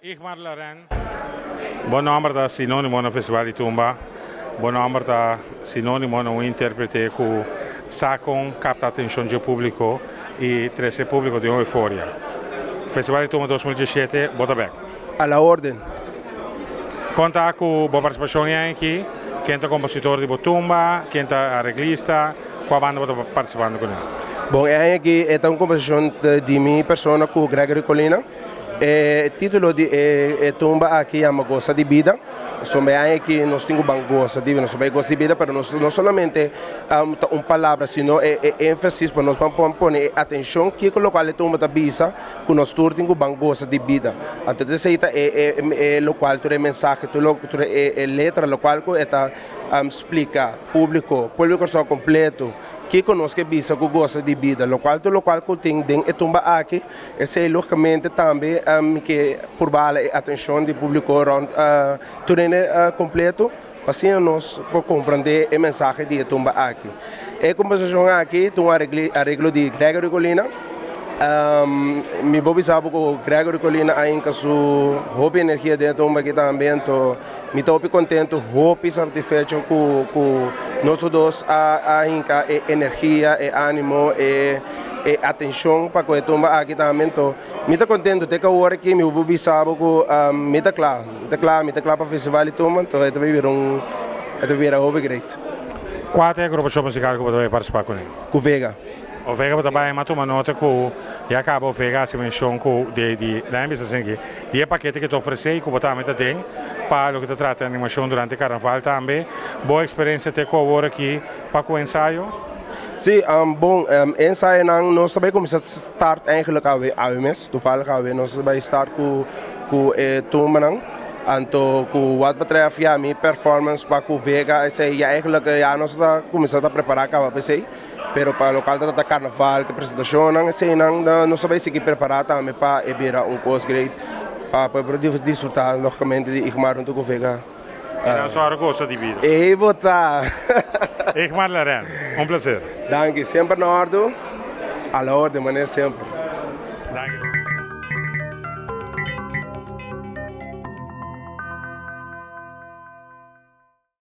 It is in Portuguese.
Igmar Laren. Buon nome da sinonimo no Festival di Tumba. Buon nome da sinonimo no interprete que sacam capta atenção do público e traz o público de uma euforia. Festival di Tumba 2017, bota bem. A la orden. Conta com boa participação aqui. Quem é compositor de Tumba, quem é arreglista, qual banda está participando com ele? Bom, aqui é uma composição de minha pessoa com Gregory Colina. O título de Tumba aqui é uma gosta de vida. Também aqui nós temos uma gosta de vida, nós também gosta de vida, mas não somente uma palavra, sino ênfase para nós pôr atenção que com o qual Tumba está bisa, que nós temos uma gosta de vida. Então, isso é o qual tu mensagem, tu letra, o qual está explica público só completo. Que conosco bisa que gosta de vida, lo qual que tem dentro Tumba aqui, é logicamente também que por vale a atenção do público tudo completo, assim nós podemos compreender a mensagem de Tumba aqui. A composição aqui tem um arreglo de Gregory Colina. Me vou avisar que o Gregory Colina ainda sua hobby energia dentro do aqui também, então me estou contente, hobby satisfeito com nós dois ainda energia, ânimo e atenção para que Tumba aqui também, então me estou contente de que agora aqui me vou avisar que me está claro para o Festival de Tumba, então é também um hobby great. Qual é a agrupação musical que você vai participar com ele? Com Vega. O Vega também é uma nota que já acaba o Vega se mencionou de lembra-se assim que de paquete que te oferece e que você também tem para o que te trata de animação durante o carnaval também. Boa experiência ter com agora aqui para o ensaio? Sim, bom, ensaio nós também começamos a start eigenlijk há um mês, toevallig nós vamos estar com Tumba então, wat betreft a minha performance para o Vega, eigenlijk nós estamos começando a preparar para PC. Pero para o local da carnaval, que apresentação, nós sabemos que preparar também para ver coisa great, para desfrutar logicamente de Igmar junto com o Vega. E não só a gosta de vida. E botar. Igmar Laren, prazer. Danke, sempre na ordem, a la ordem, maneira sempre. Danke.